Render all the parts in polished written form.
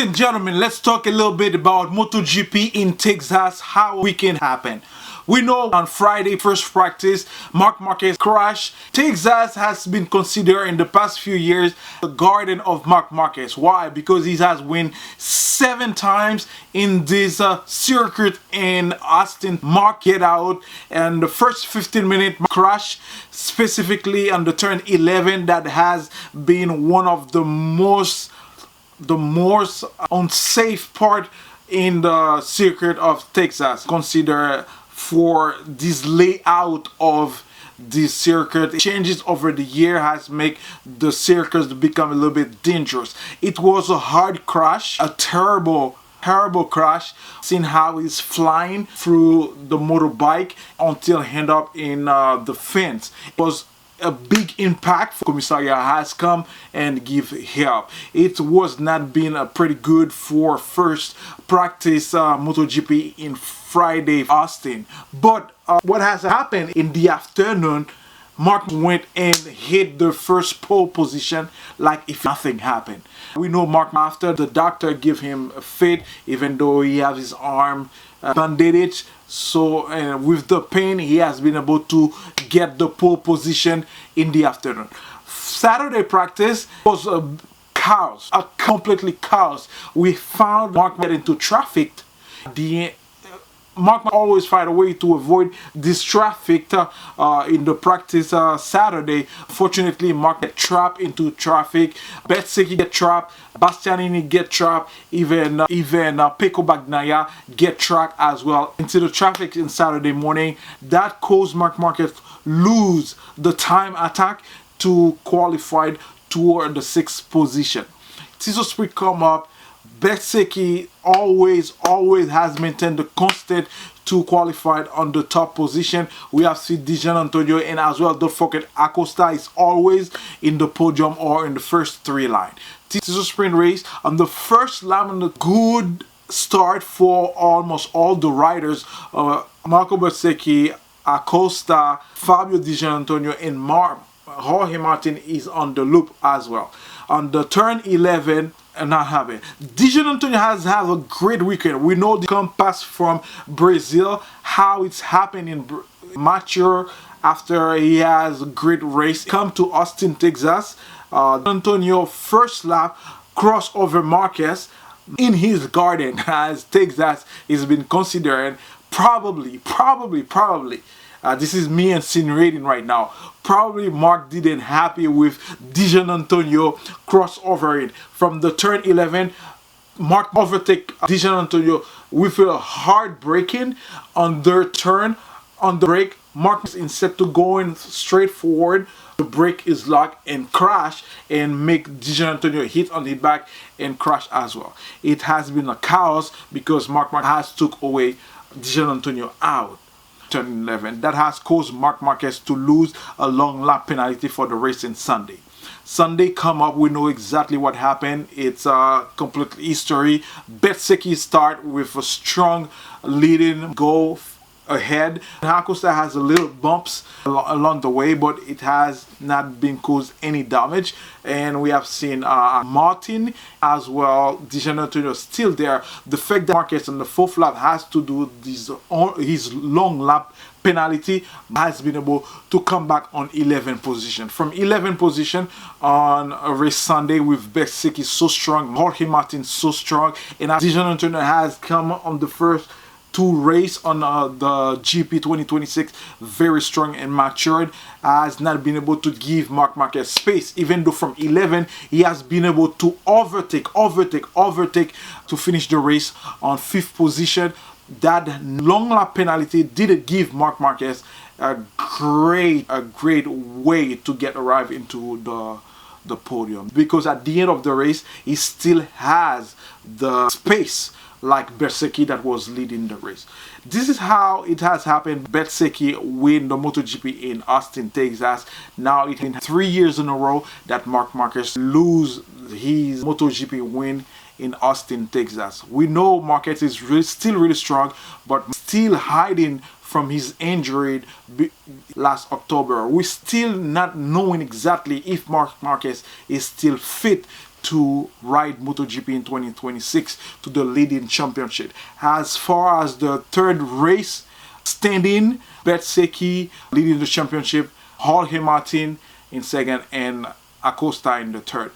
and gentlemen, let's talk a little bit about MotoGP in Texas, how we can happen. We know on Friday, first practice, Marc Márquez crashed. Texas has been considered in the past few years the garden of Marc Márquez. Why? Because he has won 7 times in this circuit in Austin. Marc get out and the first 15-minute crash, specifically on the turn 11, that has been one of the most unsafe part in the circuit of Texas. Consider for this layout of this circuit, changes over the year has made the circuits become a little bit dangerous. It was a hard crash, a terrible crash, seeing how he's flying through the motorbike until end up in the fence. It was a big impact. Commissariat has come and give help. It was not been pretty good for first practice MotoGP in Friday Austin. But what has happened in the afternoon, Marc went and hit the first pole position like if nothing happened. We know Marc, after the doctor gave him a fit, even though he has his arm bandaged, so with the pain he has been able to get the pole position in the afternoon. Saturday practice was a chaos, a completely chaos. We found Marc get into traffic. Marc always find a way to avoid this traffic in the practice Saturday. Fortunately, Marc get trapped into traffic. Bezzecchi get trapped. Bastianini get trapped. Even Pecco Bagnaia get trapped as well into the traffic in Saturday morning. That caused Marc Márquez lose the time attack to qualify toward the 6th position. Tiso Sprint come up. Bezzecchi always has maintained the constant to qualify on the top position. We have seen Di Giannantonio, and as well, don't forget, Acosta is always in the podium or in the first 3 line. Tiso Sprint race on the first lap, on the good start for almost all the riders. Marco Bezzecchi, Acosta, Fabio Di Giannantonio, and Jorge Martin is on the loop as well. On the turn 11, not having. Di Giannantonio has had a great weekend. We know the compass from Brazil, how it's happened in mature after he has a great race. Come to Austin, Texas. Antonio first lap cross over Márquez in his garden, as Texas is been considering probably. This is me insinuating right now. Probably Marc didn't happy with Di Giannantonio crossover it. From the turn 11, Marc overtake Di Giannantonio with a hard braking on their turn. On the brake, Marc, instead to going straight forward, the brake is locked and crash and make Di Giannantonio hit on the back and crash as well. It has been a chaos because Marc has took away Di Giannantonio out. Turn 11. That has caused Marc Márquez to lose a long lap penalty for the race in Sunday. Sunday come up, we know exactly what happened. It's a complete history. Bezzecchi start with a strong leading goal ahead. Acosta has a little bumps along the way, but it has not been caused any damage. And we have seen Martin as well. Di Giannantonio still there. The fact that Márquez on the 4th lap has to do his long lap penalty has been able to come back on 11th position. From 11th position on a race Sunday with Bezzecchi so strong, Jorge Martin so strong, and Di Giannantonio has come on the first 2 race on the GP 2026 very strong and matured, has not been able to give Marc Márquez space, even though from 11 he has been able to overtake to finish the race on 5th position. That long lap penalty didn't give Marc Márquez a great way to get arrived into the podium, because at the end of the race he still has the space like Bezzecchi that was leading the race. This is how it has happened. Bezzecchi win the MotoGP in Austin, Texas. Now it's been 3 years in a row that Marc Márquez lose his MotoGP win in Austin, Texas. We know Márquez is still really strong, but still hiding from his injury last October. We're still not knowing exactly if Marc Márquez is still fit to ride MotoGP in 2026 to the leading championship. As far as the third race standing, Bezzecchi leading the championship, Jorge Martin in second, and Acosta in the third.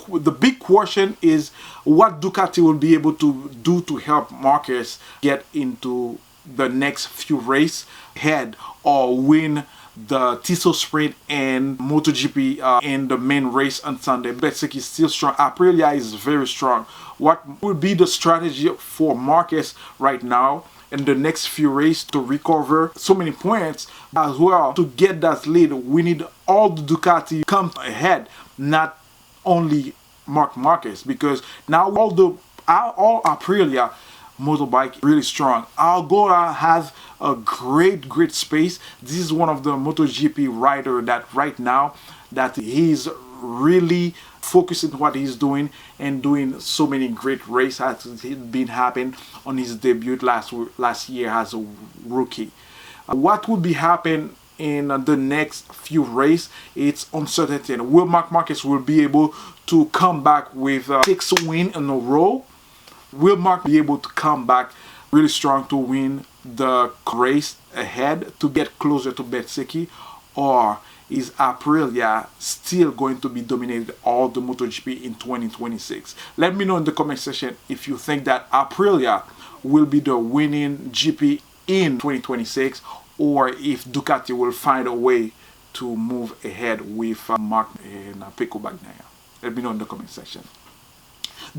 The big question is what Ducati will be able to do to help Marquez get into the next few races ahead or win the Tissot Sprint and MotoGP in the main race on Sunday. Bezzecchi is still strong. Aprilia is very strong. What will be the strategy for Marquez right now in the next few races to recover so many points as well? To get that lead, we need all the Ducati come ahead, not only Marc Márquez, because now all Aprilia motorbike really strong. Algora has a great space. This is one of the MotoGP rider that right now that he's really focusing on what he's doing and doing so many great races as it been happening on his debut last year as a rookie. What would be happening in the next few races? It's uncertainty. Will Marc Márquez will be able to come back with 6 wins in a row? Will Marc be able to come back really strong to win the race ahead to get closer to Bezzecchi? Or is Aprilia still going to be dominating all the MotoGP in 2026? Let me know in the comment section if you think that Aprilia will be the winning GP in 2026 or if Ducati will find a way to move ahead with Marc and Pecco Bagnaia. Let me know in the comment section.